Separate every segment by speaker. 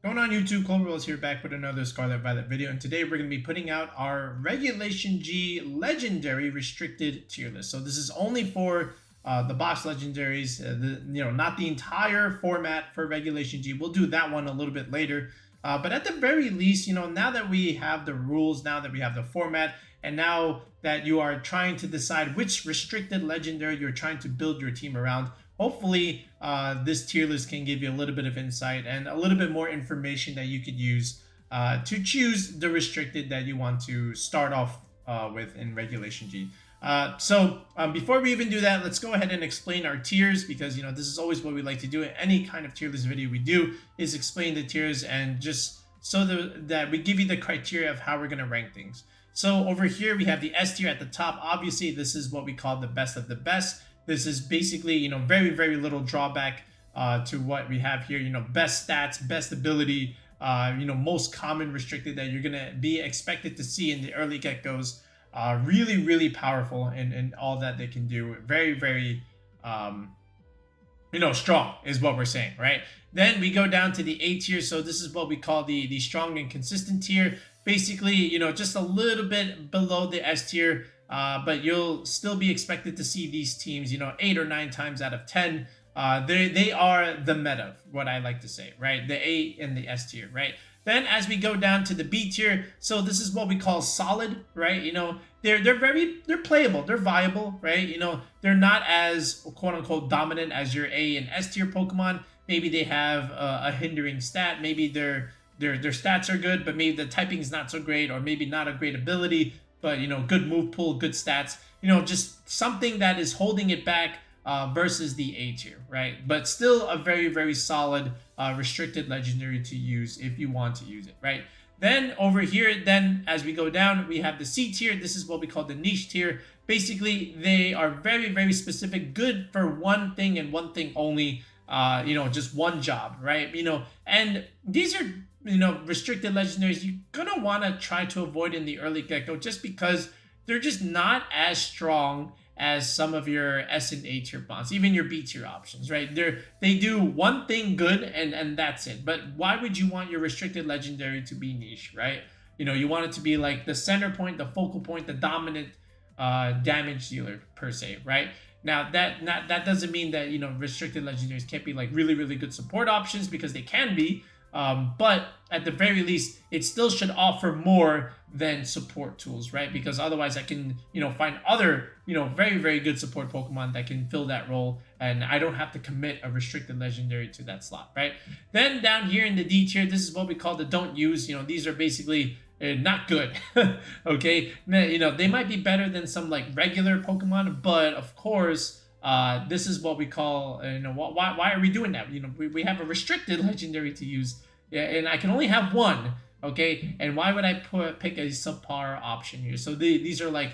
Speaker 1: Going on YouTube, Clover here back with another Scarlet Violet video, and today we're going to be putting out our regulationG legendary restricted tier list. So this is only for the box legendaries, not the entire format for regulationG. We'll do that one a little bit later. But at the very least, now that we have the rules, now that we have the format, and now that you are trying to decide which restricted legendary you're trying to build your team around, hopefully this tier list can give you a little bit of insight and a little bit more information that you could use to choose the restricted that you want to start off with in regulationG. So before we even do that, let's go ahead and explain our tiers, because this is always what we like to do in any kind of tier list video we do, is explain the tiers, and just so that we give you the criteria of how we're going to rank things. So over here we have the S tier at the top. Obviously this is what we call the best of the best. This is basically very, very little drawback to what we have here. Best stats, best ability, most common restricted that you're gonna be expected to see in the early get-goes. Really, really powerful in all that they can do. Very, very strong is what we're saying, right? Then we go down to the A tier. So this is what we call the strong and consistent tier. Basically, just a little bit below the S tier. But you'll still be expected to see these teams, 8 or 9 times out of 10. They are the meta, what I like to say, right? The A and the S tier, right? Then as we go down to the B tier, so this is what we call solid, right? They're playable, they're viable, right? They're not as quote unquote dominant as your A and S tier Pokemon. Maybe they have a hindering stat. Maybe their stats are good, but maybe the typing is not so great, or maybe not a great ability. But good move pool, good stats, just something that is holding it back versus the A tier, right? But still a very, very solid restricted legendary to use if you want to use it, right? Then over here, then as we go down, we have the C tier. This is what we call the niche tier. Basically, they are very, very specific, good for one thing and one thing only, just one job, right? And these are restricted legendaries you're gonna want to try to avoid in the early get-go, just because they're just not as strong as some of your S and A tier bonds, even your B tier options, right? They do one thing good and that's it. But why would you want your restricted legendary to be niche, right? You want it to be like the center point, the focal point, the dominant damage dealer per se, right? Now that doesn't mean that restricted legendaries can't be like really, really good support options, because they can be. But at the very least, it still should offer more than support tools, right? Because otherwise I can, find other, very, very good support Pokemon that can fill that role, and I don't have to commit a restricted legendary to that slot, right? Then down here in the D tier, this is what we call the don't use. These are basically not good, okay? They might be better than some like regular Pokemon, but of course, this is what we call, why are we doing that? We have a restricted legendary to use, and I can only have one, okay? And why would I pick a subpar option here? So these are like,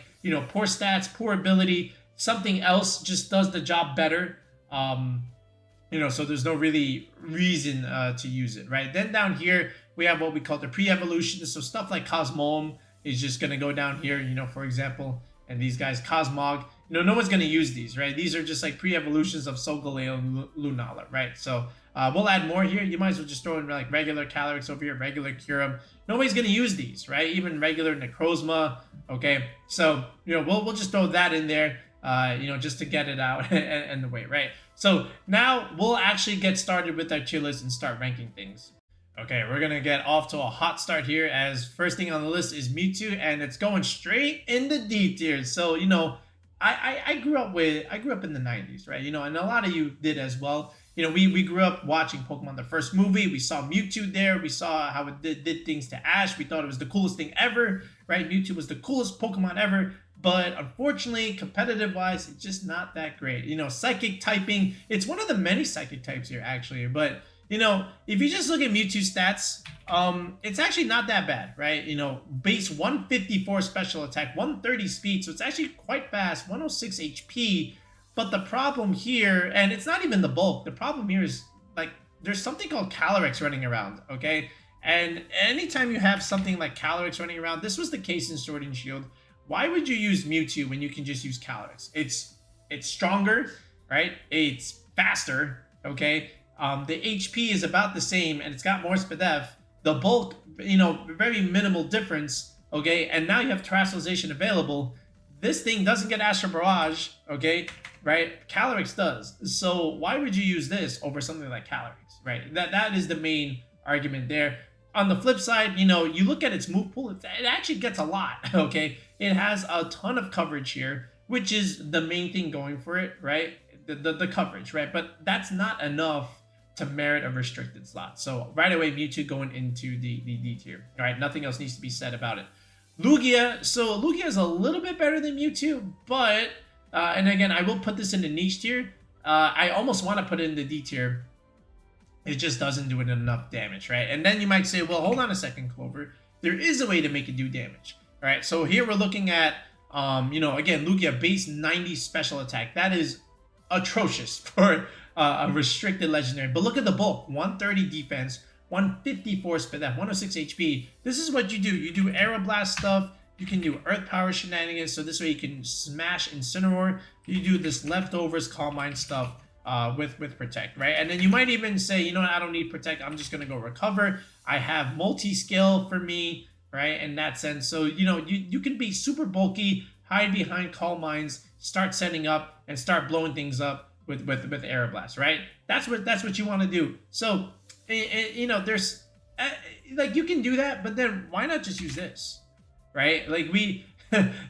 Speaker 1: poor stats, poor ability, something else just does the job better. So there's no really reason to use it, right? Then down here, we have what we call the pre-evolution. So stuff like Cosmoem is just going to go down here, for example, and these guys, Cosmog, no one's going to use these, right? These are just like pre-evolutions of Solgaleo and Lunala, right? So we'll add more here. You might as well just throw in like regular Calyrex over here, regular Kyurem. Nobody's going to use these, right? Even regular Necrozma, okay? So, we'll just throw that in there, just to get it out and the way, right? So now we'll actually get started with our tier list and start ranking things. Okay, we're gonna get off to a hot start here, as first thing on the list is Mewtwo, and it's going straight in the D tier. So I grew up in the 90s, right? And a lot of you did as well. We grew up watching Pokemon the first movie. We saw Mewtwo there. We saw how it did things to Ash. We thought it was the coolest thing ever, right? Mewtwo was the coolest Pokemon ever. But unfortunately, competitive wise, it's just not that great. Psychic typing, it's one of the many psychic types here actually, but if you just look at Mewtwo stats, it's actually not that bad, right? Base 154 special attack, 130 speed, so it's actually quite fast, 106 HP. But the problem here, and it's not even the bulk, the problem here is like there's something called Calyrex running around, okay? And anytime you have something like Calyrex running around, this was the case in Sword and Shield. Why would you use Mewtwo when you can just use Calyrex? It's stronger, right? It's faster, okay? The HP is about the same, and it's got more SPDF. The bulk, you know, very minimal difference, okay? And now you have terrastalization available. This thing doesn't get Astral Barrage, okay? Right? Calyrex does. So why would you use this over something like Calyrex, right? That is the main argument there. On the flip side, you know, you look at its move pool, it actually gets a lot, okay? It has a ton of coverage here, which is the main thing going for it, right? The coverage, right? But that's not enough to merit a restricted slot. So right away, Mewtwo going into the D tier. All right, nothing else needs to be said about it. Lugia, so Lugia is a little bit better than Mewtwo, but, and again, I will put this in the niche tier. I almost want to put it in the D tier. It just doesn't do it enough damage, right? And then you might say, well, hold on a second, Clover. There is a way to make it do damage, all right? So here we're looking at, you know, again, Lugia base 90 special attack. That is atrocious for a restricted legendary. But look at the bulk, 130 defense, 154 SPDF, 106 HP. This is what you do. You do Aeroblast stuff. You can do Earth Power shenanigans. So this way you can smash Incineroar. You do this leftovers Calm Mind stuff with Protect, right? And then you might even say, you know what, I don't need Protect. I'm just going to go Recover. I have multi-skill for me, right? In that sense. So, you know, you can be super bulky, hide behind Calm Minds, start setting up, and start blowing things up with Aeroblast, right? That's what you want to do. So, you know, there's like you can do that, but then why not just use this, right? Like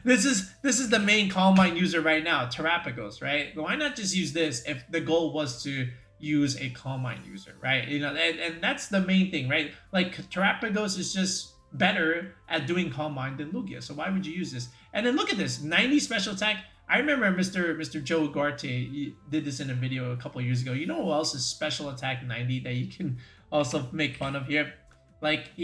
Speaker 1: this is the main Calm Mind user right now, terapagos, right? Why not just use this if the goal was to use a Calm Mind user, right? You know, and that's the main thing, right? Like terapagos is just better at doing Calm Mind than Lugia, so why would you use this? And then look at this, 90 special attack. I remember Mr. Joe Ugarte did this in a video a couple of years ago. You know who else is special attack 90 that you can also make fun of here? Like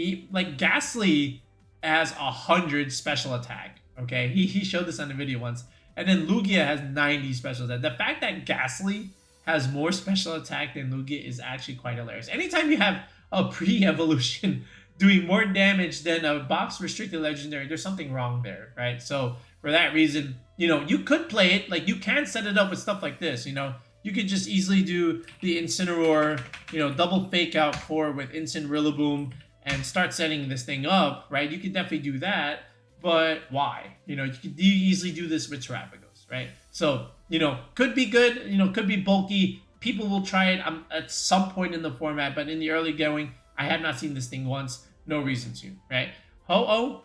Speaker 1: Ghastly has 100 special attack. Okay, he showed this on the video once, and then Lugia has 90 special attack. The fact that Ghastly has more special attack than Lugia is actually quite hilarious. Anytime you have a pre-evolution doing more damage than a box restricted legendary, there's something wrong there, right? So for that reason, you know, you could play it, like you can set it up with stuff like this, you know. You could just easily do the Incineroar, you know, double fake out core with Incin Rillaboom and start setting this thing up, right? You could definitely do that, but why? You know, you could easily do this with Terapagos, right? So, you know, could be good, you know, could be bulky. People will try it at some point in the format, but in the early going, I have not seen this thing once. No reason to, right? Ho-Oh,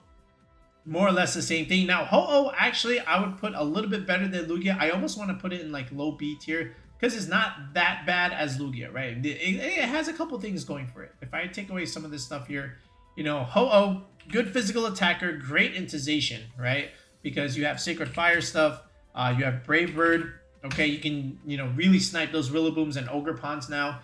Speaker 1: more or less the same thing. Now, Ho-Oh, actually, I would put a little bit better than Lugia. I almost want to put it in like low B tier because it's not that bad as Lugia, right? It has a couple things going for it. If I take away some of this stuff here, you know, Ho-Oh, good physical attacker, great into Zacian, right? Because you have Sacred Fire stuff, you have Brave Bird, okay? You can, you know, really snipe those Rillabooms and Ogre Ponds now.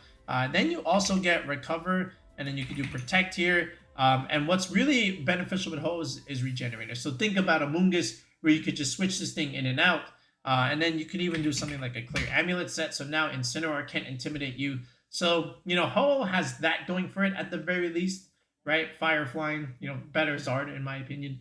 Speaker 1: Then you also get Recover, and then you can do Protect here. And what's really beneficial with Ho is Regenerator. So think about Amoonguss, where you could just switch this thing in and out. And then you could even do something like a Clear Amulet set. So now Incineroar can't intimidate you. So, you know, Ho has that going for it at the very least, right? Fire Flying, you know, better Zard in my opinion.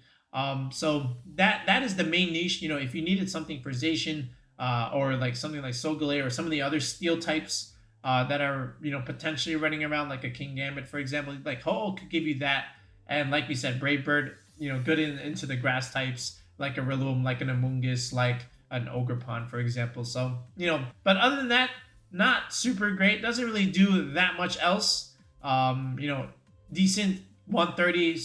Speaker 1: So that is the main niche. You know, if you needed something for Zacian, or like something like Solgaleo or some of the other steel types, that are, you know, potentially running around like a King Gambit, for example, like Ho-Oh could give you that. And like we said, Brave Bird, you know, good into the grass types, like a Rillaboom, like an Amoonguss, like an Ogre Pond, for example. So, you know, but other than that, not super great. Doesn't really do that much else. You know, decent 130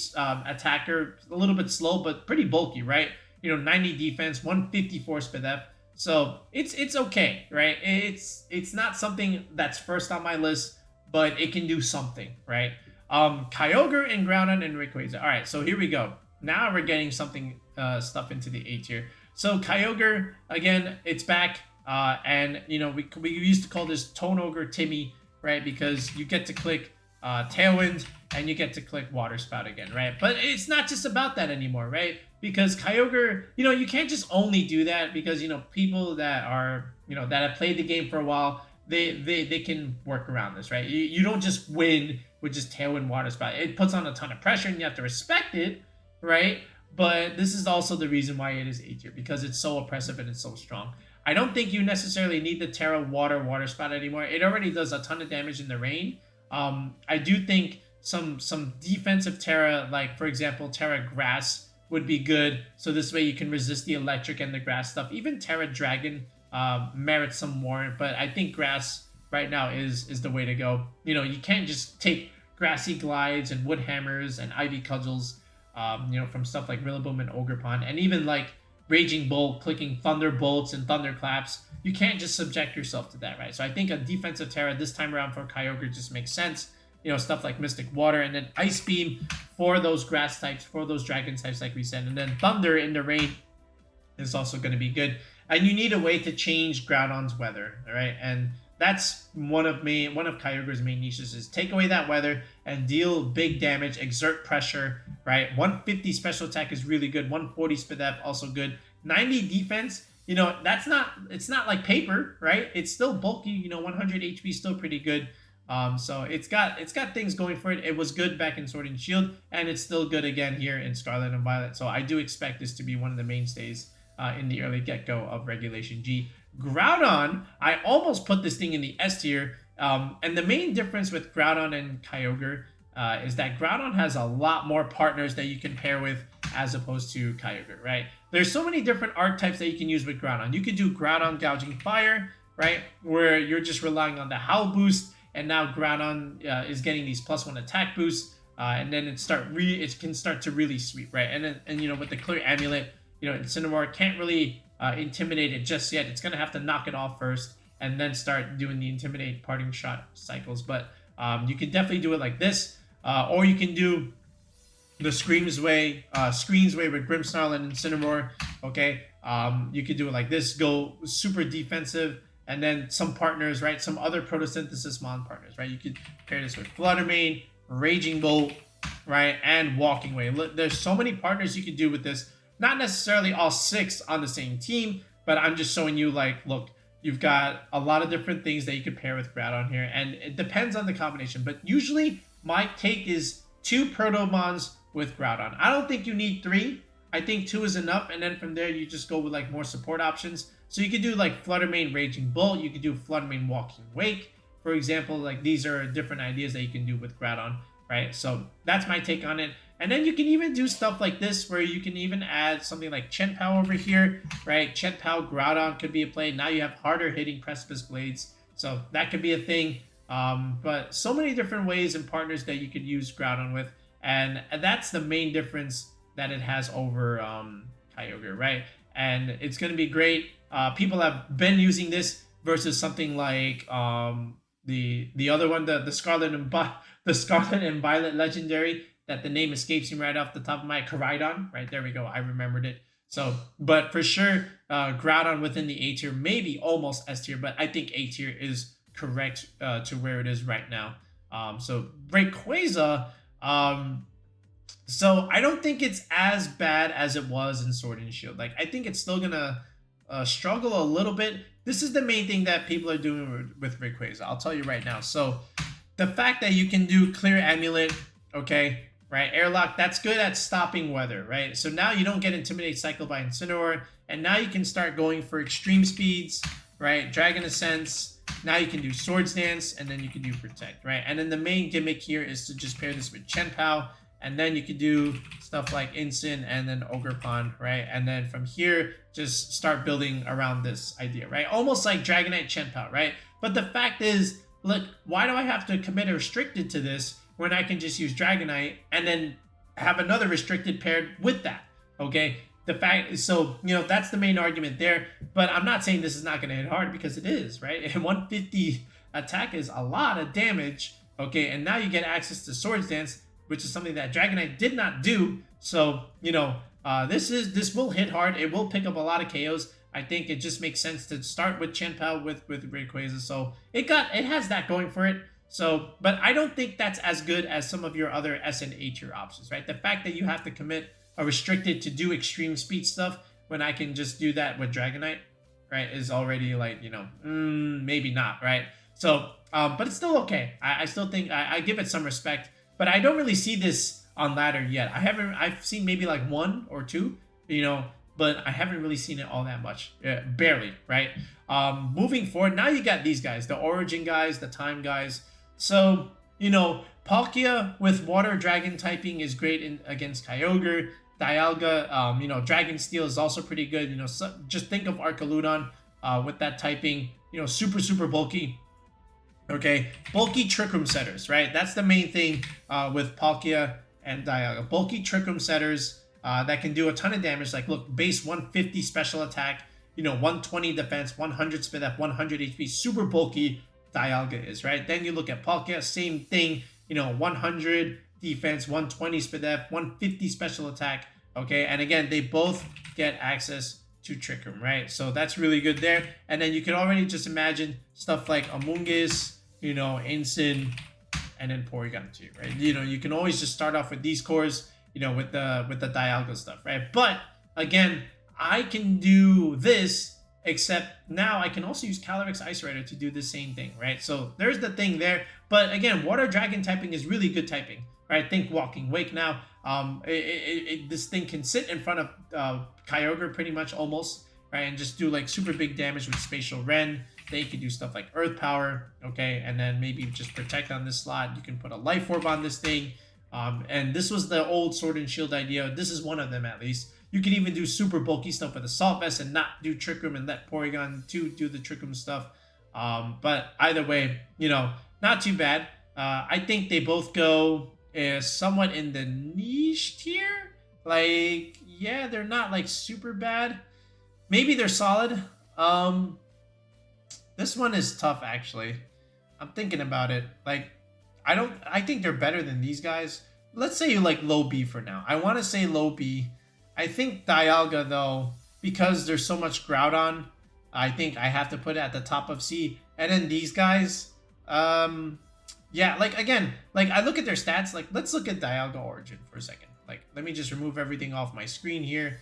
Speaker 1: attacker, a little bit slow, but pretty bulky, right? You know, 90 defense, 154 SPDF. So it's okay, right? It's not something that's first on my list, but it can do something, right? Kyogre and Groudon and Rayquaza. All right, so here we go. Now we're getting something stuff into the A tier. So Kyogre, again, it's back, and you know we used to call this Tone Ogre Timmy, right? Because you get to click Tailwind and you get to click Water Spout again, right? But it's not just about that anymore, right? Because Kyogre, you know, you can't just only do that because, you know, people that are, you know, that have played the game for a while, they can work around this, right? You don't just win with just Tailwind, Water Spout. It puts on a ton of pressure and you have to respect it, right? But this is also the reason why it is A tier, because it's so oppressive and it's so strong. I don't think you necessarily need the Terra water spout anymore. It already does a ton of damage in the rain. I do think some defensive Terra, like for example Terra Grass, would be good. So this way you can resist the electric and the grass stuff. Even Terra Dragon merits some more, but I think grass right now is the way to go. You know, you can't just take grassy glides and wood hammers and ivy cudgels, you know, from stuff like Rillaboom and Ogerpon, and even like Raging Bolt, clicking Thunderbolts and Thunderclaps. You can't just subject yourself to that, right? So I think a defensive Terra this time around for Kyogre just makes sense. You know, stuff like Mystic Water, and then Ice Beam for those grass types, for those dragon types, like we said, and then Thunder in the rain is also going to be good. And you need a way to change Groudon's weather, all right? And that's one of Kyogre's main niches, is take away that weather and deal big damage, exert pressure, right? 150 special attack is really good. 140 speed def also good. 90 defense, you know, it's not like paper, right? It's still bulky, you know, 100 HP is still pretty good. So it's got things going for it. It was good back in Sword and Shield, and it's still good again here in Scarlet and Violet. So I do expect this to be one of the mainstays in the early get-go of Regulation G. Groudon, I almost put this thing in the S tier. And the main difference with Groudon and Kyogre is that Groudon has a lot more partners that you can pair with as opposed to Kyogre, right? There's so many different archetypes that you can use with Groudon. You could do Groudon Gouging Fire, right? Where you're just relying on the Howl boost, and now Groudon is getting these +1 attack boosts, and then it can start to really sweep, right? And you know, with the Clear Amulet, you know, Incineroar can't really intimidate it just yet. It's gonna have to knock it off first, and then start doing the Intimidate Parting Shot cycles. But you can definitely do it like this, or you can do the Screens way with Grimmsnarl and Incineroar. Okay, you could do it like this, go super defensive. And then some partners, right? Some other photosynthesis mon partners, right? You could pair this with Fluttermane, Raging Bolt, right? And Walking Way. Look, there's so many partners you could do with this. Not necessarily all 6 on the same team, but I'm just showing you, like, look, you've got a lot of different things that you could pair with Groudon here. And it depends on the combination. But usually my take is 2 Protomons with Groudon. I don't think you need 3. I think 2 is enough. And then from there, you just go with, like, more support options. So you could do like Fluttermane Raging Bolt, you could do Fluttermane Walking Wake, for example. Like, these are different ideas that you can do with Groudon, right? So that's my take on it. And then you can even do stuff like this, where you can even add something like Chien-Pao over here, right? Chien-Pao Groudon could be a play. Now you have harder hitting Precipice Blades, so that could be a thing. But so many different ways and partners that you could use Groudon with, and that's the main difference that it has over Kyogre, right? And it's going to be great. People have been using this versus something like the other one, the Scarlet and Violet Legendary, that the name escapes me right off the top of my koraidon. Right, there we go. I remembered it. So, but for sure, Groudon within the A tier, maybe almost S tier, but I think A tier is correct to where it is right now. So Rayquaza, so I don't think it's as bad as it was in Sword and Shield. Like, I think it's still gonna struggle a little bit. This is the main thing that people are doing with Rayquaza. I'll tell you right now. So the fact that you can do Clear Amulet, okay, right? Airlock, that's good at stopping weather, right? So now you don't get Intimidate Cycle by Incineroar, and now you can start going for extreme speeds, right? Dragon Ascents. Now you can do Swords Dance, and then you can do Protect, right? And then the main gimmick here is to just pair this with Chien-Pao, and then you could do stuff like Incin and then Ogerpon, right? And then from here, just start building around this idea, right? Almost like Dragonite Chien-Pao, right? But the fact is, look, why do I have to commit a restricted to this when I can just use Dragonite and then have another restricted paired with that, okay? The fact is, so, you know, that's the main argument there. But I'm not saying this is not going to hit hard, because it is, right? And 150 attack is a lot of damage, okay? And now you get access to Swords Dance, which is something that Dragonite did not do. So, you know, this will hit hard. It will pick up a lot of KOs. I think it just makes sense to start with Chien-Pao with Rayquaza. So it has that going for it. So, but I don't think that's as good as some of your other S and A tier options, right? The fact that you have to commit a restricted to do extreme speed stuff when I can just do that with Dragonite, right, is already like, you know, maybe not, right? So, but it's still okay. I still think I give it some respect. But I don't really see this on ladder yet. I've seen maybe like 1 or 2, you know, but I haven't really seen it all that much. Barely, right? Moving forward, now you got these guys, the Origin guys, the Time guys. So, you know, Palkia with Water Dragon typing is great against Kyogre. Dialga, you know, Dragon Steel is also pretty good. You know, so, just think of Archaludon with that typing. You know, super bulky. Okay, bulky Trick Room setters, right? That's the main thing with Palkia and Dialga. Bulky Trick Room setters that can do a ton of damage. Like, look, base 150 special attack, you know, 120 defense, 100 speed up, 100 HP. Super bulky Dialga is, right? Then you look at Palkia, same thing. You know, 100 defense, 120 speed up, 150 special attack. Okay, and again, they both get access to Trick Room, right? So that's really good there. And then you can already just imagine stuff like Amoonguss, you know, Ensign, and then Porygon too, right? You know, you can always just start off with these cores, you know, with the Dialga stuff, right? But again, I can do this, except now I can also use calyrexicerider to do the same thing, right? So there's the thing there. But again, Water Dragon typing is really good typing, right? Think Walking Wake now. This thing can sit in front of Kyogre pretty much almost, right? And just do like super big damage with Spatial Rend. They can do stuff like Earth Power, okay? And then maybe just Protect on this slot. You can put a Life Orb on this thing. And this was the old Sword and Shield idea. This is one of them at least. You can even do super bulky stuff with Assault Vest and not do Trick Room and let Porygon 2 do the Trick Room stuff. But either way, you know, not too bad. I think they both go somewhat in the niche tier. Like, yeah, they're not like super bad. Maybe they're solid. This one is tough, actually. I'm thinking about it. Like, I think they're better than these guys. Let's say you like low B for now. I want to say low B. I think Dialga, though, because there's so much Groudon, I think I have to put it at the top of C. And then these guys, yeah, like, again, like, I look at their stats. Like, let's look at Dialga Origin for a second. Like, let me just remove everything off my screen here.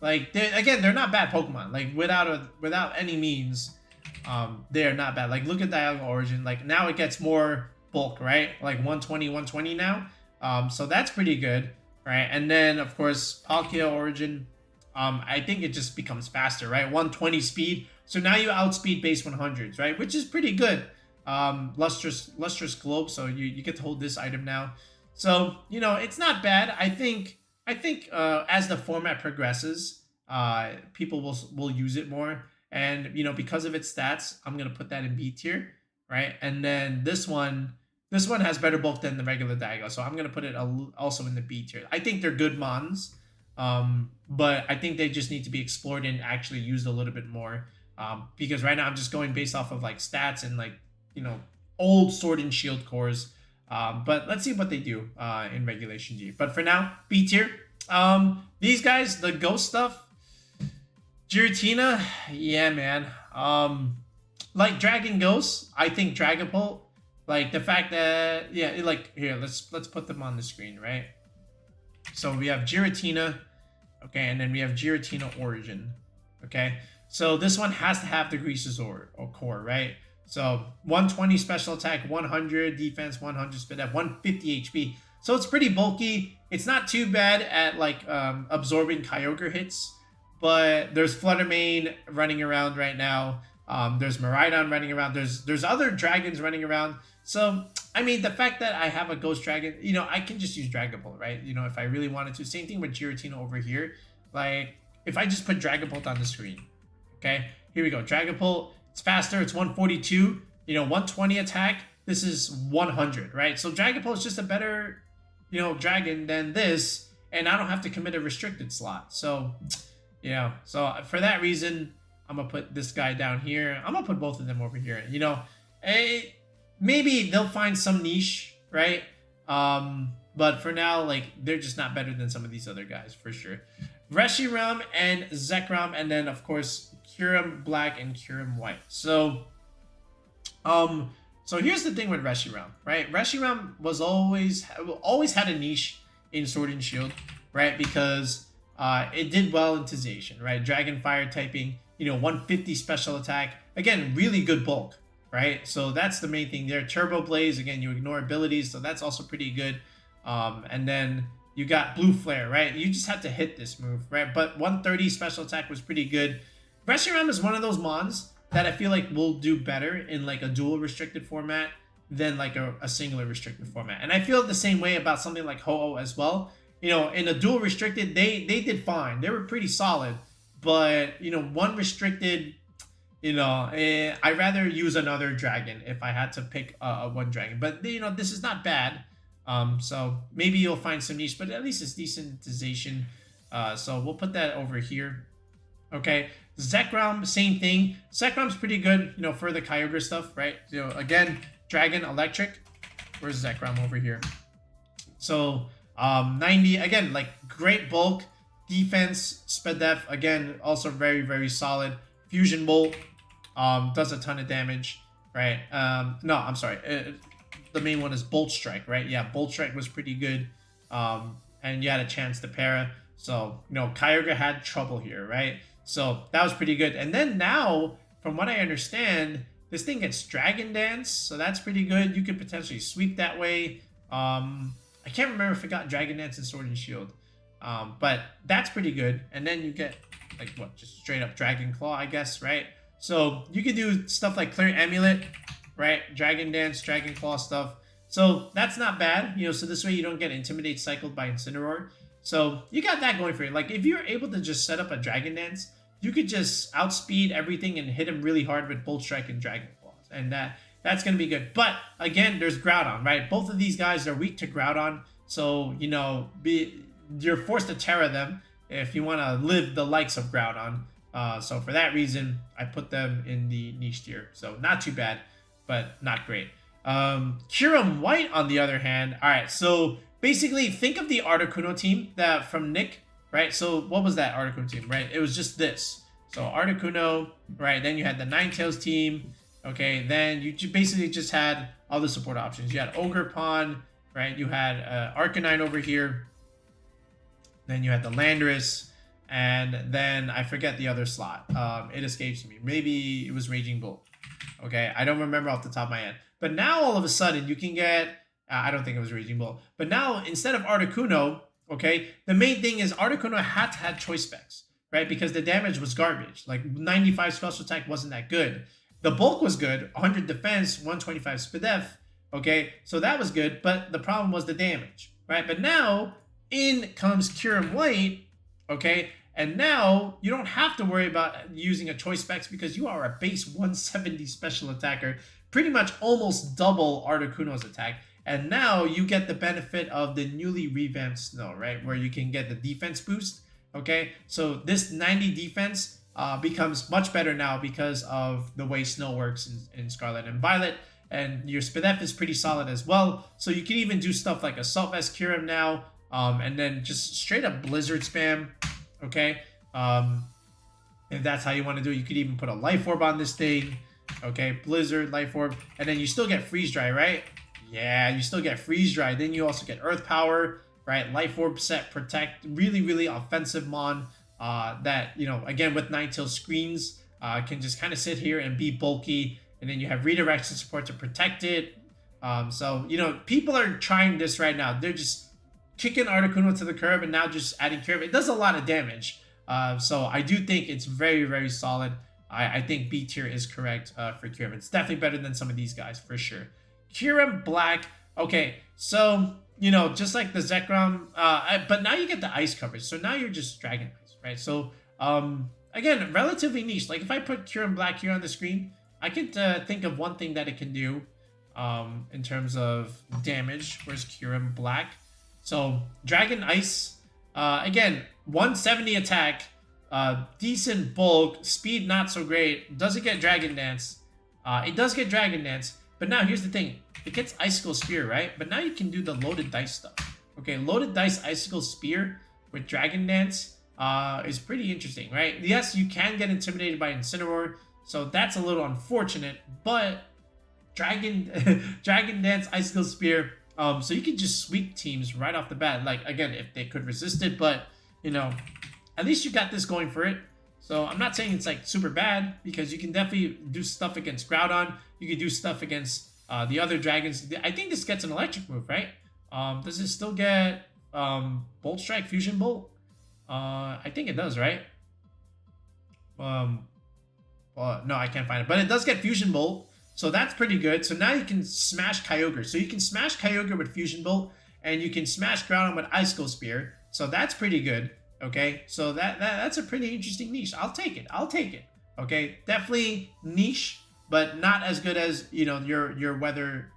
Speaker 1: Like, they're not bad Pokemon. Like, without any means, they are not bad. Like, look at Dialga Origin. Like, now it gets more bulk, right? Like 120 now. So that's pretty good, right? And then, of course, Palkia Origin, I think it just becomes faster, right? 120 speed. So now you outspeed base 100s, right? Which is pretty good. Lustrous Globe, so you get to hold this item now. So, you know, it's not bad. I think as the format progresses, people will use it more. And, you know, because of its stats, I'm going to put that in B tier, right? And then this one has better bulk than the regular Dialga, so I'm going to put it also in the B tier. I think they're good mons, but I think they just need to be explored and actually used a little bit more. Because right now I'm just going based off of like stats and like, you know, old Sword and Shield cores. But let's see what they do in Regulation G. But for now, B tier. These guys, the ghost stuff, Giratina, yeah, man. Like Dragon Ghost, I think Dragapult, like the fact that, yeah, like here, let's put them on the screen, right? So we have Giratina, okay, and then we have Giratina Origin, okay. So this one has to have the Greases or core, right? So 120 special attack, 100 defense, 100 speed up, 150 HP. So it's pretty bulky. It's not too bad at like absorbing Kyogre hits, but there's Flutter Mane running around right now. There's Miraidon running around. There's other dragons running around. So, I mean, the fact that I have a Ghost Dragon, you know, I can just use Dragapult, right? You know, if I really wanted to. Same thing with Giratina over here. Like, if I just put Dragapult on the screen, okay? Here we go. Dragapult, it's faster. It's 142. You know, 120 attack. This is 100, right? So Dragapult is just a better, you know, dragon than this. And I don't have to commit a restricted slot. So, yeah. So, for that reason, I'm going to put this guy down here. I'm going to put both of them over here. You know, maybe they'll find some niche, right? But for now, like, they're just not better than some of these other guys, for sure. Reshiram and Zekrom, and then, of course, Kyurem Black and Kyurem White. So here's the thing with Reshiram, right? Reshiram was always had a niche in Sword and Shield, right? Because it did well in Zacian, right? Dragon Fire typing, you know, 150 special attack. Again, really good bulk, right? So that's the main thing there. Turbo Blaze, again, you ignore abilities, so that's also pretty good. And then You got blue flare, right? You just have to hit this move, right? But 130 special attack was pretty good. Reshiram is one of those mons that I feel like will do better in like a dual restricted format than like a singular restricted format. And I feel the same way about something like Ho-Oh as well. You know, in a dual restricted, they did fine. They were pretty solid. But, you know, one restricted, you know, I'd rather use another dragon if I had to pick one dragon. But, you know, this is not bad. So maybe you'll find some niche, but at least it's decentization. So we'll put that over here. Okay, Zekrom, same thing. Zekrom's pretty good, you know, for the Kyogre stuff, right? You know, again, Dragon, Electric. Where's Zekrom over here? So, 90, again, like, great bulk. Defense, Spadef, again, also very, very solid. Fusion Bolt, does a ton of damage, right? No, I'm sorry. The main one is Bolt Strike, right? Yeah, Bolt Strike was pretty good. And you had a chance to para. So, you know, Kyogre had trouble here, right? So that was pretty good. And then now, from what I understand, this thing gets Dragon Dance. So that's pretty good. You could potentially sweep that way. I can't remember if it got Dragon Dance and Sword and Shield. But that's pretty good. And then you get, like, what? Just straight up Dragon Claw, I guess, right? So you could do stuff like Clear Amulet, right? Dragon Dance, Dragon Claw stuff. So that's not bad. You know, so this way you don't get Intimidate cycled by Incineroar. So you got that going for you. Like, if you're able to just set up a Dragon Dance, you could just outspeed everything and hit him really hard with Bolt Strike and Dragon Claws. And that's going to be good. But, again, there's Groudon, right? Both of these guys are weak to Groudon. So, you know, you're forced to Terra them if you want to live the likes of Groudon. So, for that reason, I put them in the niche tier. So, not too bad, but not great. Kyurem White, on the other hand. All right, so basically, think of the Articuno team that from Nick, right? So what was that Articuno team, right? It was just this. So Articuno, right? Then you had the Ninetales team. Okay, then you basically just had all the support options. You had Ogerpon, right? You had Arcanine over here. Then you had the Landorus. And then I forget the other slot. It escapes me. Maybe it was Raging Bull. Okay, I don't remember off the top of my head. But now all of a sudden you can get... I don't think it was Raging Bull. But now, instead of Articuno, okay, the main thing is Articuno had to have choice specs, right? Because the damage was garbage. Like, 95 special attack wasn't that good. The bulk was good, 100 defense, 125 Spadef, okay? So that was good, but the problem was the damage, right? But now, in comes Kyurem White, okay? And now, you don't have to worry about using a choice specs because you are a base 170 special attacker, pretty much almost double Articuno's attack. And now you get the benefit of the newly revamped Snow, right? Where you can get the defense boost, okay? So this 90 defense becomes much better now because of the way Snow works in Scarlet and Violet. And your Spadef is pretty solid as well. So you can even do stuff like Assault Vest Kyurem now. And then just straight up Blizzard spam, okay? If that's how you want to do it, you could even put a Life Orb on this thing, okay? Blizzard, Life Orb. And then you still get Freeze Dry, right? Yeah, you still get Freeze Dry. Then you also get Earth Power, right? Life Orb, Set, Protect. Really, really offensive mon that, you know, again, with Ninetales screens, can just kind of sit here and be bulky. And then you have Redirection support to protect it. So, you know, people are trying this right now. They're just kicking Articuno to the curb and now just adding Kyurem. It does a lot of damage. So I do think it's very, very solid. I think B tier is correct for Kyurem. It's definitely better than some of these guys, for sure. Kyurem Black. Okay, so, you know, just like the Zekrom, but now you get the ice coverage. So now you're just Dragon Ice, right? So, again, relatively niche. Like, if I put Kyurem Black here on the screen, I could think of one thing that it can do in terms of damage. Where's Kyurem Black? So, Dragon Ice, again, 170 attack, decent bulk, speed not so great. Does it get Dragon Dance? It does get Dragon Dance. But now, here's the thing. It gets Icicle Spear, right? But now you can do the Loaded Dice stuff. Okay, Loaded Dice Icicle Spear with Dragon Dance is pretty interesting, right? Yes, you can get intimidated by Incineroar, so that's a little unfortunate. But Dragon Dance Icicle Spear, so you can just sweep teams right off the bat. Like, again, if they could resist it, but, you know, at least you got this going for it. So I'm not saying it's like super bad, because you can definitely do stuff against Groudon. You can do stuff against the other dragons. I think this gets an electric move, right? Does it still get Bolt Strike Fusion Bolt? I think it does, right? No, I can't find it, but it does get Fusion Bolt, so that's pretty good. So now you can smash Kyogre. So you can smash Kyogre with Fusion Bolt, and you can smash Groudon with Icicle Spear. So that's pretty good. Okay, so that's a pretty interesting niche. I'll take it. I'll take it. Okay, definitely niche, but not as good as, you know, your weather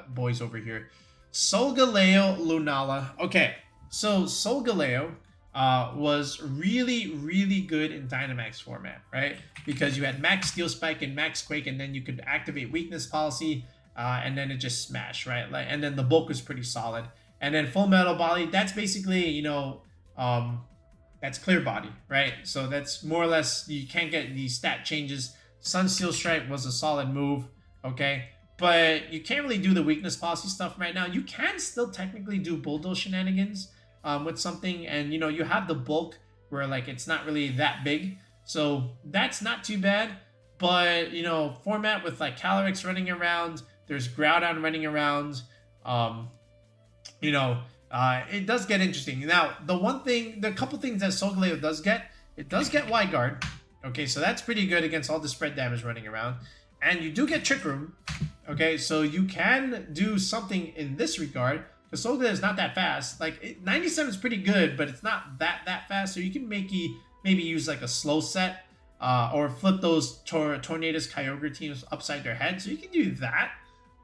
Speaker 1: boys over here. Solgaleo Lunala. Okay, so Solgaleo was really good in Dynamax format, right? Because you had Max Steel Spike and Max Quake, and then you could activate Weakness Policy, and then it just smashed, right? Like, and then the bulk was pretty solid. And then Full Metal Body, that's basically, you know, that's Clear Body, right? So that's more or less, you can't get these stat changes. Sun Steel Stripe was a solid move, okay? But you can't really do the Weakness Policy stuff right now. You can still technically do Bulldoze shenanigans with something, and, you know, you have the bulk where, like, it's not really that big. So that's not too bad. But, you know, format with, like, Calyrex running around, there's Groudon running around, you know, it does get interesting. Now, the couple things that Solgaleo does get, it does get Wide Guard. Okay, so that's pretty good against all the spread damage running around. And you do get Trick Room. Okay, so you can do something in this regard. Because Solgaleo is not that fast. Like, 97 is pretty good, but it's not that fast. So you can maybe use like a slow set, or flip those Tornadus Kyogre teams upside their head. So you can do that.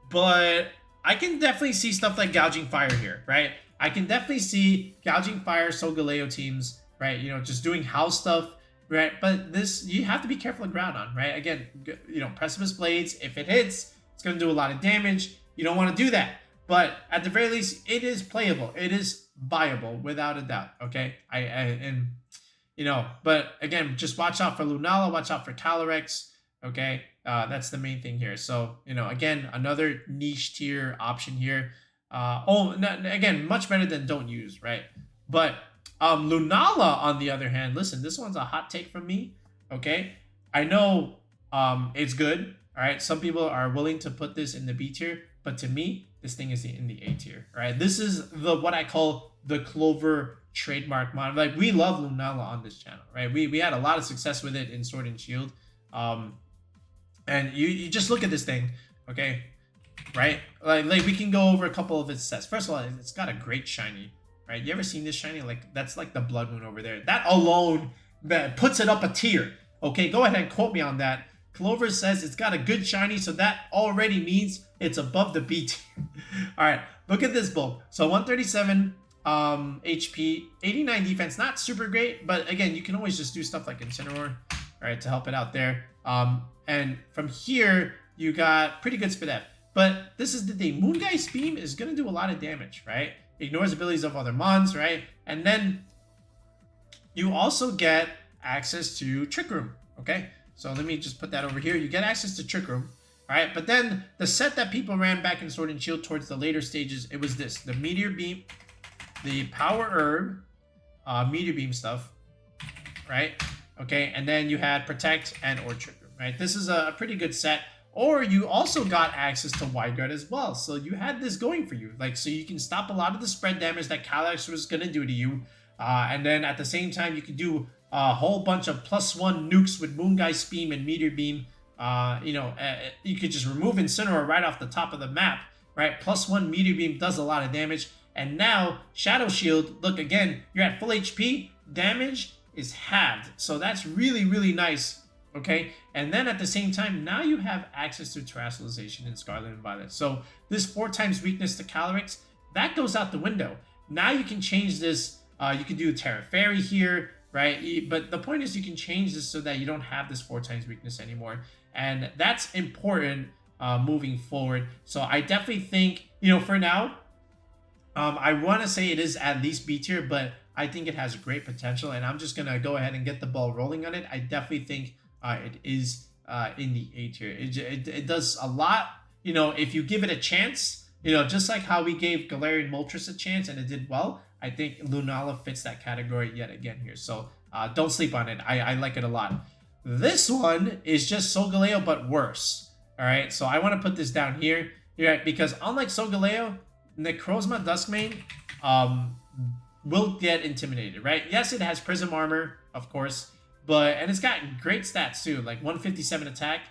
Speaker 1: But I can definitely see stuff like Gouging Fire here, right? I can definitely see Gouging Fire Solgaleo teams, right? You know, just doing house stuff, right? But this, you have to be careful of Groudon, right? Again, you know, Precipice Blades, if it hits, it's going to do a lot of damage. You don't want to do that. But at the very least, it is playable. It is viable, without a doubt, okay? And, you know, but again, just watch out for Lunala, watch out for Calyrex, okay? That's the main thing here. So, you know, again, another niche tier option here. Again, much better than don't use, right? But Lunala, on the other hand, listen, this one's a hot take from me, okay? I know it's good, all right? Some people are willing to put this in the B tier, but to me, this thing is in the A tier, right? This is what I call the Clover trademark mod. Like, we love Lunala on this channel, right? We had a lot of success with it in Sword and Shield. And you just look at this thing, okay? Right? Like we can go over a couple of its sets. First of all, it's got a great shiny, right? You ever seen this shiny? Like, that's like the Blood Moon over there. That alone that puts it up a tier. Okay, go ahead and quote me on that. Clover says it's got a good shiny, so that already means it's above the B tier. All right, look at this bulk. So 137 HP, 89 defense, not super great, but again, you can always just do stuff like Incineroar, all right, to help it out there. And from here, you got pretty good Spit F. But this is the thing, Moongeist Beam is going to do a lot of damage, right? Ignores abilities of other mons, right? And then you also get access to Trick Room, okay? So let me just put that over here. You get access to Trick Room, all right? But then the set that people ran back in Sword and Shield towards the later stages, it was this, the Meteor Beam, the Power Herb, Meteor Beam stuff, right? Okay, and then you had Protect and or Trick Room, right? This is a pretty good set. Or you also got access to Wide Guard as well. So you had this going for you. Like, so you can stop a lot of the spread damage that Calyrex was going to do to you. And then at the same time, you can do a whole bunch of +1 nukes with Moongeist Beam and Meteor Beam. You could just remove Incineroar right off the top of the map, right? +1 Meteor Beam does a lot of damage. And now Shadow Shield, look, again, you're at full HP. Damage is halved. So that's really nice. Okay, and then at the same time, now you have access to terrastalization in Scarlet and Violet. So this 4 times weakness to Calyrex, that goes out the window. Now you can change this. You can do Terra Fairy here, right? But the point is you can change this so that you don't have this 4 times weakness anymore. And that's important moving forward. So I definitely think, for now, I want to say it is at least B tier, but I think it has great potential. And I'm just going to go ahead and get the ball rolling on it. I definitely think it is in the A tier. It does a lot, if you give it a chance, just like how we gave Galarian Moltres a chance and it did well. I think Lunala fits that category yet again here. So don't sleep on it. I like it a lot. This one is just Solgaleo, but worse. All right, so I want to put this down here, because unlike Solgaleo, Necrozma Duskmane, will get intimidated, right? Yes, it has prism armor, of course, and it's got great stats too, like 157 attack,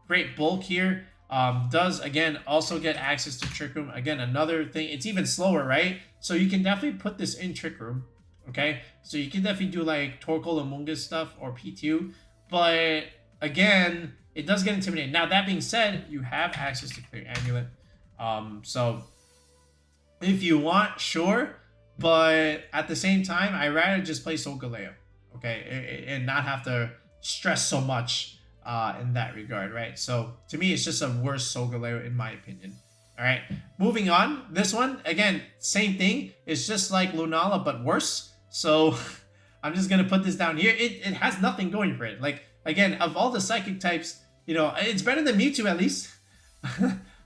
Speaker 1: great bulk here. Does again also get access to Trick Room. Again, another thing, it's even slower, right? So you can definitely put this in Trick Room. Okay, so you can definitely do like Torkoal and Mungus stuff or P2, but again, it does get intimidating. Now that being said, you have access to Clear Amulet, so if you want, sure, but at the same time, I'd rather just play Solgaleo, okay, and not have to stress so much in that regard, right? So to me, it's just a worse Solgaleo in my opinion. All right, moving on. This one, again, same thing. It's just like Lunala, but worse. So I'm just going to put this down here. It has nothing going for it. Like, again, of all the psychic types, you know, it's better than Mewtwo at least.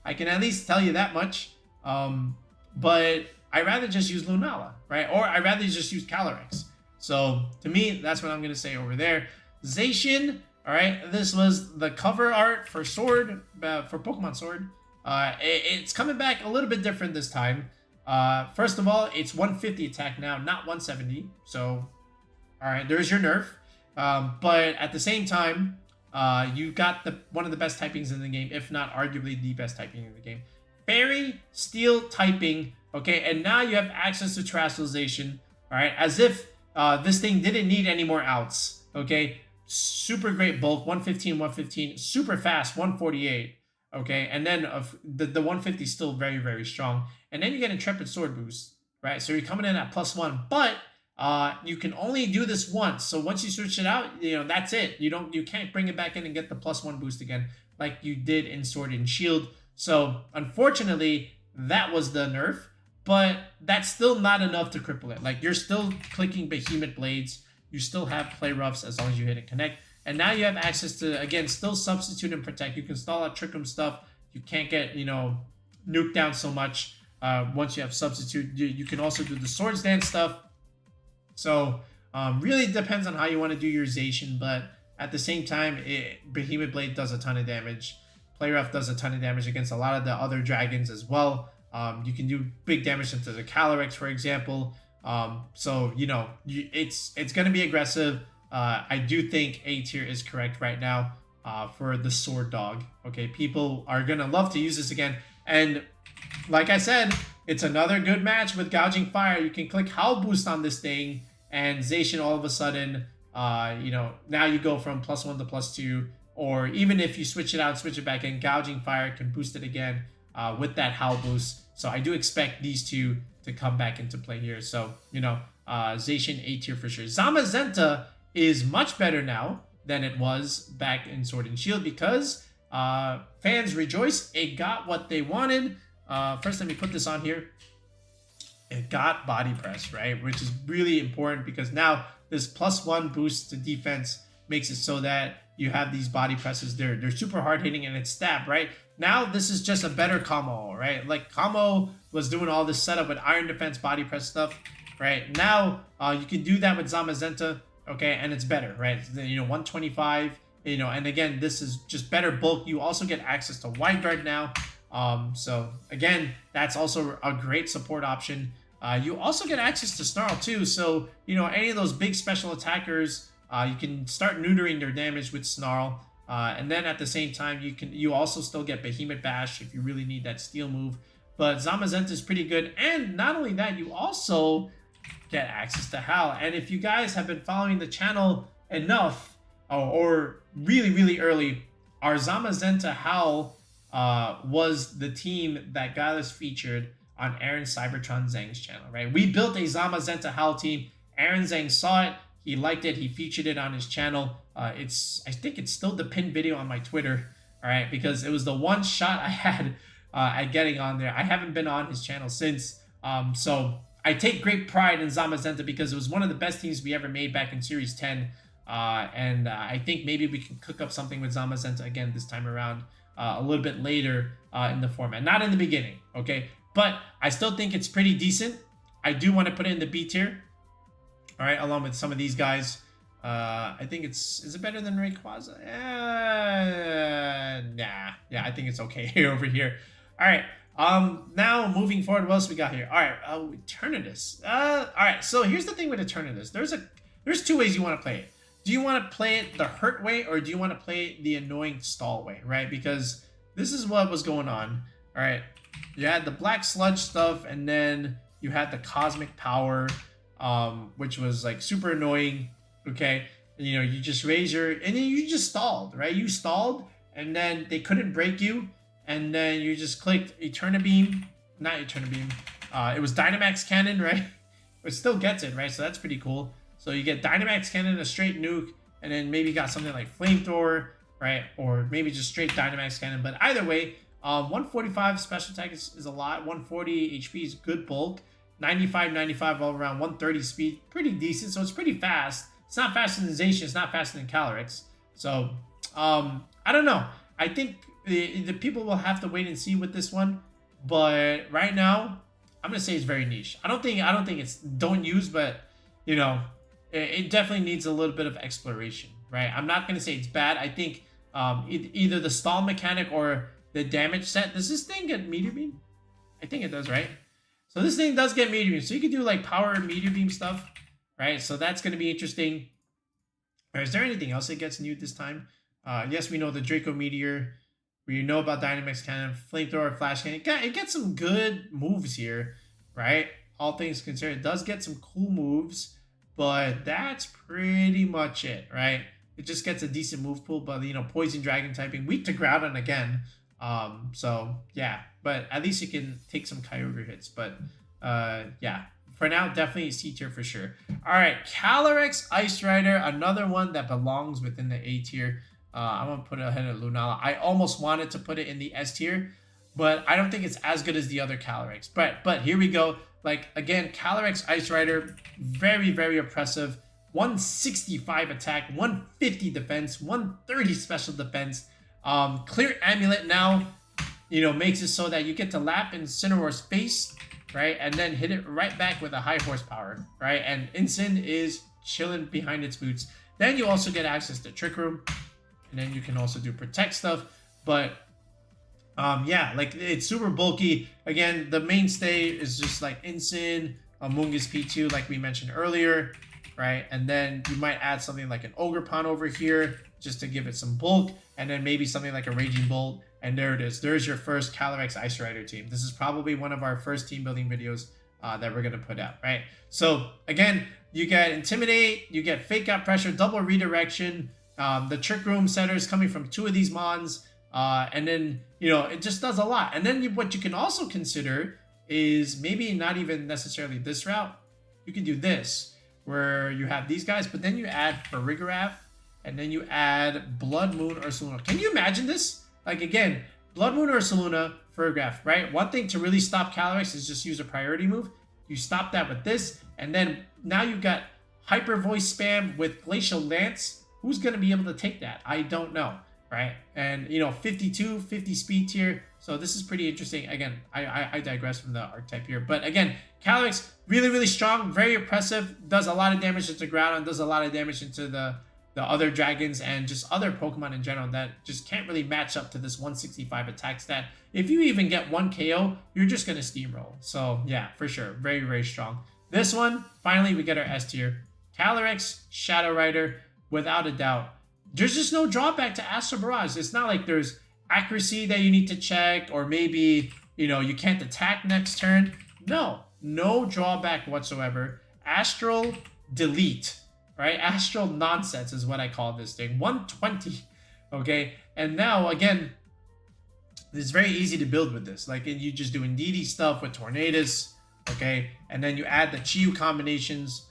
Speaker 1: I can at least tell you that much. But I'd rather just use Lunala, right? Or I'd rather just use Calyrex. So to me, that's what I'm going to say over there. Zacian, all right, this was the cover art for Sword, for Pokemon Sword. It's coming back a little bit different this time. First of all, it's 150 attack now, not 170. So, all right, there's your nerf. But at the same time, you got one of the best typings in the game, if not arguably the best typing in the game. Fairy, Steel typing, okay, and now you have access to terrastalization, all right, as if this thing didn't need any more outs, okay. Super great bulk, 115, 115, super fast, 148. Okay, and then the 150 is still very, very strong. And then you get Intrepid Sword boost, right? So you're coming in at +1, but you can only do this once. So once you switch it out, you know, that's it. You can't bring it back in and get the +1 boost again like you did in Sword and Shield. So unfortunately, that was the nerf, but that's still not enough to cripple it. Like, you're still clicking Behemoth Blades. You still have Play Roughs as long as you hit and connect. And now you have access to, again, still Substitute and Protect. You can stall out Trick Room stuff. You can't get, you know, nuked down so much once you have Substitute. You can also do the Swords Dance stuff. So really depends on how you want to do your Zacian. But at the same time, Behemoth Blade does a ton of damage. Play Rough does a ton of damage against a lot of the other dragons as well. You can do big damage into the Calyrex, for example. So, you know, it's going to be aggressive. I do think A tier is correct right now for the Sword Dog. Okay, people are going to love to use this again. And like I said, it's another good match with Gouging Fire. You can click Howl Boost on this thing, and Zacian all of a sudden, you know, now you go from +1 to +2. Or even if you switch it out, switch it back in, Gouging Fire can boost it again with that Howl Boost. So I do expect these two to come back into play here. So, you know, Zacian A tier for sure. Zamazenta is much better now than it was back in Sword and Shield because fans rejoice. It got what they wanted. First, let me put this on here. It got Body Press, right? Which is really important because now this +1 boost to defense makes it so that you have these Body Presses. They're super hard hitting and it's stab, right? Now this is just a better combo, right? Like Kamo was doing all this setup with Iron Defense, Body Press stuff, right? Now you can do that with Zamazenta, okay, and it's better, right? You know, 125, you know, and again, this is just better bulk. You also get access to Wide Guard now. So again, that's also a great support option. You also get access to Snarl too. So, you know, any of those big special attackers, you can start neutering their damage with Snarl. And then at the same time, you also still get Behemoth Bash if you really need that steel move. But Zamazenta is pretty good. And not only that, you also get access to Howl. And if you guys have been following the channel enough, or really, really early, our Zamazenta Howl was the team that got us featured on Aaron Cybertron Zhang's channel, right? We built a Zamazenta Howl team. Aaron Zhang saw it. He liked it. He featured it on his channel. I think it's still the pinned video on my Twitter, all right? Because it was the one shot I had at getting on there. I haven't been on his channel since. So I take great pride in Zamazenta because it was one of the best teams we ever made back in Series 10. And I think maybe we can cook up something with Zamazenta again this time around a little bit later in the format. Not in the beginning, okay? But I still think it's pretty decent. I do want to put it in the B tier. All right, along with some of these guys. I think is it better than Rayquaza? Nah. Yeah, I think it's okay over here. All right, Now moving forward, what else we got here? All right, Eternatus. All right. So here's the thing with Eternatus. There's two ways you want to play it. Do you want to play it the hurt way, or do you want to play it the annoying stall way, right? Because this is what was going on. All right, you had the black sludge stuff, and then you had the cosmic power, which was like super annoying. Okay, you know, you just raise your, and then you just stalled, right? You stalled, and then they couldn't break you, and then you just clicked Eternabeam, not Eternabeam. It was Dynamax Cannon, right? It still gets it, right? So that's pretty cool. So you get Dynamax Cannon, a straight nuke, and then maybe got something like Flamethrower, right? Or maybe just straight Dynamax Cannon. But either way, 145 special attack is a lot. 140 HP is good bulk. 95 all around. 130 speed, pretty decent. So it's pretty fast. It's not faster than Zacian. It's not faster than Calyrex. So I don't know. I think the people will have to wait and see with this one. But right now, I'm gonna say it's very niche. I don't think it's don't use, but you know, it definitely needs a little bit of exploration, right? I'm not gonna say it's bad. I think either the stall mechanic or the damage set. Does this thing get Meteor Beam? I think it does, right? So this thing does get Meteor Beam. So you can do like power Meteor Beam stuff, right? So that's going to be interesting. Or is there anything else that gets new this time? Yes, we know the Draco Meteor. We know about Dynamax Cannon, Flamethrower, Flash Cannon. It gets some good moves here, right? All things considered, it does get some cool moves, but that's pretty much it, right? It just gets a decent move pool, but you know, Poison Dragon typing, weak to Groudon again. So yeah, but at least you can take some Kyogre hits. But yeah, for now, definitely C tier for sure. All right, calyrexicerider, another one that belongs within the A tier. I'm gonna put it ahead of Lunala. I almost wanted to put it in the S tier, but I don't think it's as good as the other Calyrex. But here we go. Like again, calyrexicerider, very oppressive. 165 attack, 150 defense, 130 special defense. Clear Amulet now, you know, makes it so that you get to lap Incineroar's face, right? And then hit it right back with a high horsepower, right? And Incin is chilling behind its boots. Then you also get access to Trick Room. And then you can also do Protect stuff. But, yeah, like it's super bulky. Again, the mainstay is just like Incin, Amoonguss P2, like we mentioned earlier, right? And then you might add something like an Ogerpon over here just to give it some bulk, and then maybe something like a Raging Bolt, and there it is. There's your first calyrexicerider team. This is probably one of our first team building videos that we're gonna put out, right? So again, you get Intimidate, you get Fake Out Pressure, Double Redirection, the Trick Room setters coming from 2 of these mons, and then, you know, it just does a lot. And then what you can also consider is maybe not even necessarily this route. You can do this, where you have these guys, but then you add Farigiraf, and then you add Blood Moon Ursaluna. Can you imagine this? Like again, Blood Moon Ursaluna, Farigiraf, right? One thing to really stop Calyrex is just use a priority move. You stop that with this, and then now you've got Hyper Voice spam with Glacial Lance. Who's going to be able to take that? I don't know, right? And, you know, 52, 50 speed tier. So this is pretty interesting. Again, I digress from the archetype here. But again, Calyrex, really strong, very oppressive, does a lot of damage into Groudon, does a lot of damage into the other dragons and just other Pokemon in general that just can't really match up to this 165 attack stat. If you even get 1 KO, you're just going to steamroll. So yeah, for sure. Very strong. This one, finally, we get our S tier. calyrexshadowrider, without a doubt. There's just no drawback to Astral Barrage. It's not like there's accuracy that you need to check, or maybe, you know, you can't attack next turn. No drawback whatsoever. Astral Delete. Right? Astral Nonsense is what I call this thing. 120. Okay? And now, again, it's very easy to build with this. Like, you just do Indeedee stuff with Tornadus. Okay? And then you add the Chiyu combinations.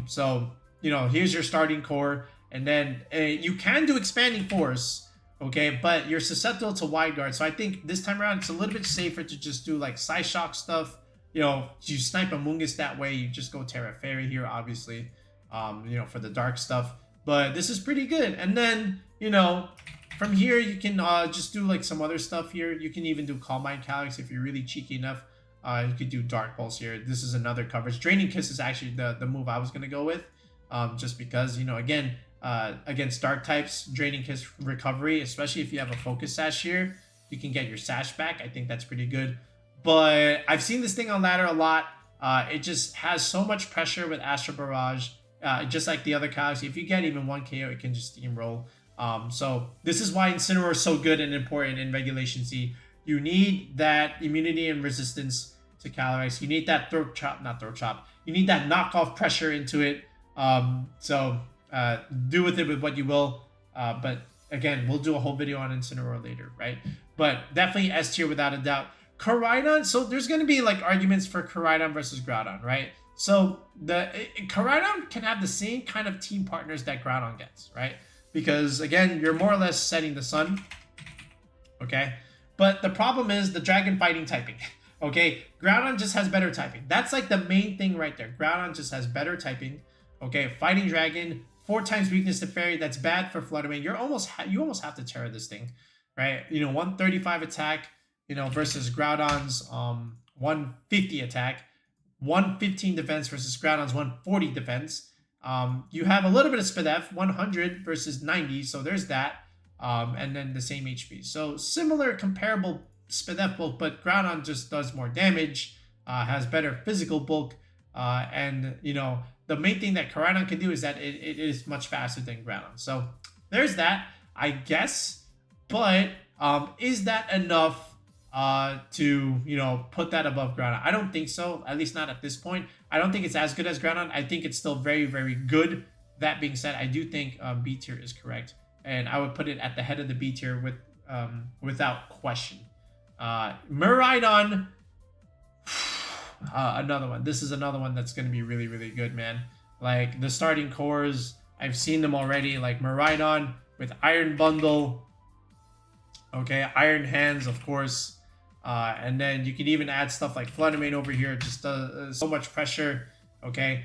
Speaker 1: So, you know, here's your starting core. And then you can do Expanding Force. Okay? But you're susceptible to Wide Guard. So I think this time around, it's a little bit safer to just do, like, Psyshock stuff. You know, you snipe Amoonguss that way. You just go Terra Fairy here, obviously. You know, for the dark stuff, but this is pretty good. And then, you know, from here you can just do like some other stuff here. You can even do Calm Mind Calyrex if you're really cheeky enough. You could do Dark Pulse here. This is another coverage. Draining Kiss is actually the move I was gonna go with, just because, you know, again, against dark types, Draining Kiss recovery, especially if you have a Focus Sash here, you can get your sash back. I think that's pretty good. But I've seen this thing on ladder a lot. It just has so much pressure with Astral Barrage. Just like the other cows, if you get even 1 KO, it can just steamroll. So this is why Incineroar is so good and important in Regulation Z. You need that immunity and resistance to Calyrex. You need that throat chop, not throat chop. You need that knockoff pressure into it. So do with it with what you will. But again, we'll do a whole video on Incineroar later, right? But definitely S tier without a doubt. Koraidon, so there's going to be like arguments for Koraidon versus Groudon, right? So the Koraidon can have the same kind of team partners that Groudon gets, right? Because again, you're more or less setting the sun, okay? But the problem is the dragon fighting typing, okay? Groudon just has better typing. That's like the main thing right there. Groudon just has better typing, okay? Fighting dragon, 4 times weakness to fairy. That's bad for Flutter Mane. You almost have to Terra this thing, right? 135 attack, versus Groudon's 150 attack. 115 defense versus Groudon's 140 defense. You have a little bit of SpDef, 100 versus 90, so there's that. And then the same HP. So similar, comparable SpDef bulk, but Groudon just does more damage, has better physical bulk, and the main thing that Koraidon can do is that it is much faster than Groudon. So there's that, I guess. But is that enough to put that above Groudon? I don't think so, at least not at this point. I don't think it's as good as Groudon. I think it's still very, very good. That being said, I do think B tier is correct, and I would put it at the head of the B tier without question. Miraidon, another one. This is another one that's going to be really, really good, man. Like the starting cores, I've seen them already. Like Miraidon with Iron Bundle, okay, Iron Hands, of course. And then you can even add stuff like Flutter Mane over here. Just so much pressure. Okay.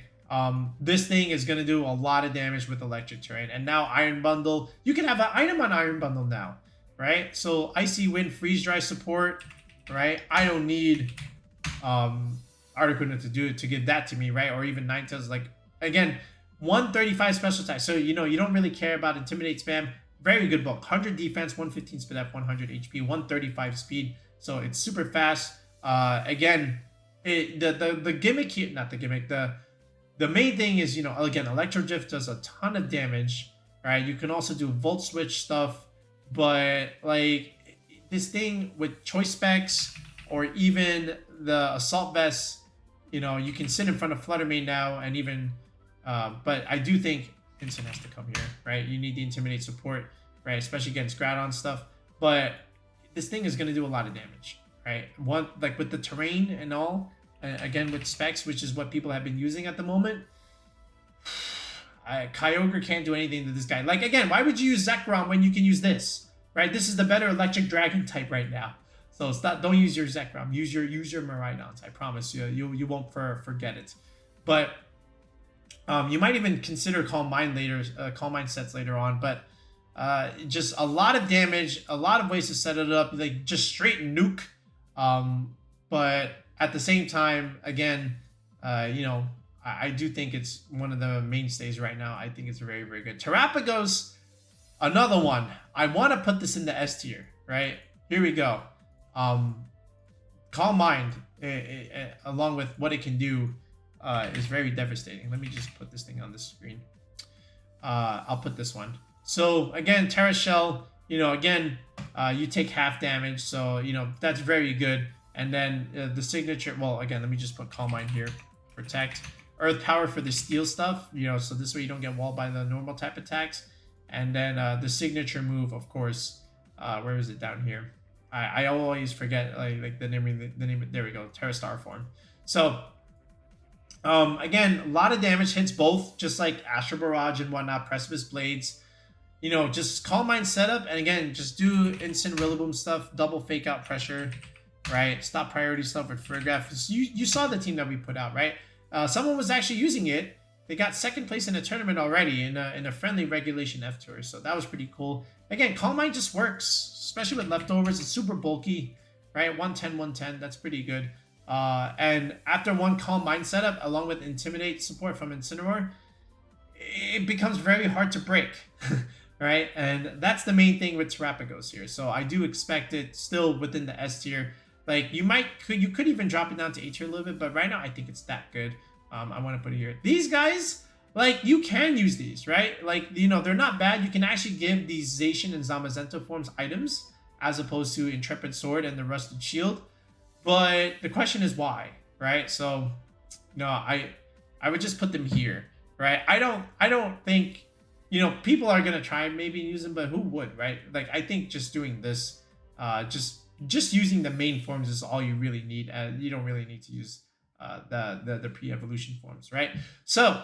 Speaker 1: This thing is going to do a lot of damage with electric terrain. And now Iron Bundle. You can have an item on Iron Bundle now. Right? So Icy Wind, Freeze Dry support. Right? I don't need Articuno to give that to me. Right? Or even Ninetales. Like, again, 135 special attack. So, you don't really care about Intimidate spam. Very good bulk. 100 defense, 115 SpDef, 100 HP, 135 speed. So it's super fast. Again, the gimmick here, not the gimmick, the main thing is, again, Electro Drift does a ton of damage, right? You can also do Volt Switch stuff, but like this thing with choice specs or even the Assault Vest, you can sit in front of Flutter Mane now and even, but I do think Instant has to come here, right? You need the Intimidate support, right? Especially against Groudon stuff, but this thing is going to do a lot of damage, right? Like with the terrain and all, again with specs, which is what people have been using at the moment. Kyogre can't do anything to this guy. Like, again, why would you use Zekrom when you can use this, right? This is the better electric dragon type right now. So don't use your Zekrom. Use your Miraidons. I promise you won't forget it. But you might even consider Calm Mind sets later on, but just a lot of damage, a lot of ways to set it up, like just straight nuke. But at the same time, again, I do think it's one of the mainstays right now. I think it's very, very good. Terapagos, another one. I want to put this in the S tier, right? Here we go. Calm Mind, along with what it can do, is very devastating. Let me just put this thing on the screen. I'll put this one. So again, Terra Shell, again, you take half damage. So, that's very good. And then the signature, well, again, let me just put Calm Mind here. Protect. Earth Power for the steel stuff, so this way you don't get walled by the normal type attacks. And then the signature move, of course, where is it down here? I always forget like the name, there we go, Terra Star Form. So, again, a lot of damage, hits both, just like Astral Barrage and whatnot, Precipice Blades. Just Calm Mind setup, and again, just do instant Rillaboom stuff, double fake out pressure, right? Stop priority stuff with Fergraph. You saw the team that we put out, right? Someone was actually using it. They got second place in a tournament already in a friendly Regulation F tour, so that was pretty cool. Again, Calm Mind just works, especially with leftovers. It's super bulky, right? 110, that's pretty good. And after one Calm Mind setup, along with Intimidate support from Incineroar, it becomes very hard to break. right? And that's the main thing with Terapagos here. So I do expect it still within the S tier. Like you could even drop it down to A tier a little bit, but right now I think it's that good. I want to put it here. These guys, like you can use these, right? Like, you know, they're not bad. You can actually give these Zacian and Zamazenta forms items as opposed to Intrepid Sword and the Rusted Shield. But the question is why, right? So, no, I would just put them here, right? I don't think, you know, people are gonna try and maybe use them, but who would, right? Like I think just doing this, just using the main forms is all you really need, and you don't really need to use the pre-evolution forms, right? So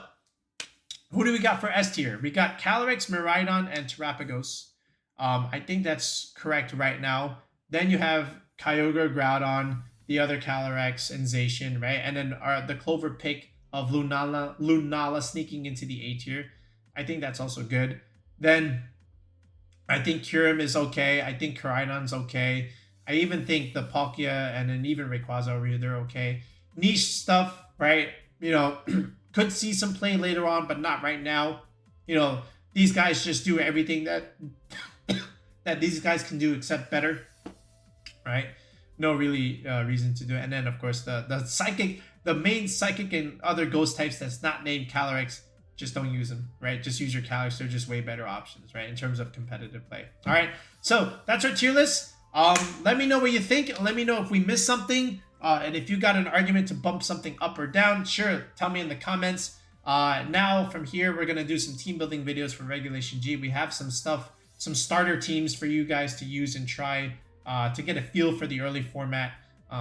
Speaker 1: who do we got for S tier? We got Calyrex, Miraidon, and Terapagos. I think that's correct right now. Then you have Kyogre, Groudon, the other Calyrex, and Zacian, right? And then the Clover pick of Lunala sneaking into the A tier. I think that's also good. Then I think Kyurem is okay. I think Koraidon's okay. I even think the Palkia and then even Rayquaza over here, they're okay. Niche stuff, right? You know, could see some play later on, but not right now. You know, these guys just do everything that that these guys can do except better, right? No really reason to do it. And then of course the psychic, the main psychic and other ghost types that's not named Calyrex, just don't use them, right? Just use your Calyrex. They're just way better options, right? In terms of competitive play. All right, so that's our tier list. Let me know what you think. Let me know if we missed something. And if you got an argument to bump something up or down, sure, tell me in the comments. Now from here, we're going to do some team building videos for regulationG. We have some stuff, some starter teams for you guys to use and try to get a feel for the early format.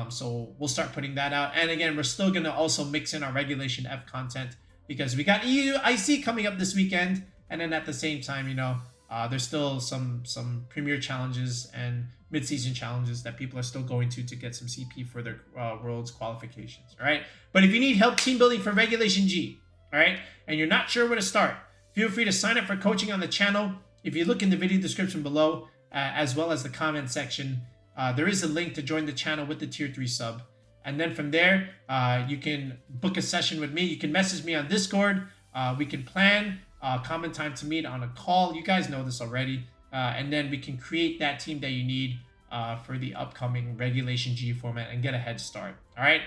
Speaker 1: So we'll start putting that out. And again, we're still going to also mix in our Regulation F content because we got EUIC coming up this weekend. And then at the same time, you know, there's still some premier challenges and mid-season challenges that people are still going to get some CP for their Worlds qualifications, all right? But if you need help team building for regulationG, all right, and you're not sure where to start, feel free to sign up for coaching on the channel. If you look in the video description below, as well as the comment section, there is a link to join the channel with the tier 3 sub. And then from there, you can book a session with me. You can message me on Discord. We can plan common time to meet on a call. You guys know this already. And then we can create that team that you need for the upcoming regulationG format and get a head start. All right.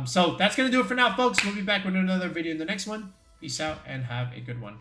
Speaker 1: So that's going to do it for now, folks. We'll be back with another video in the next one. Peace out and have a good one.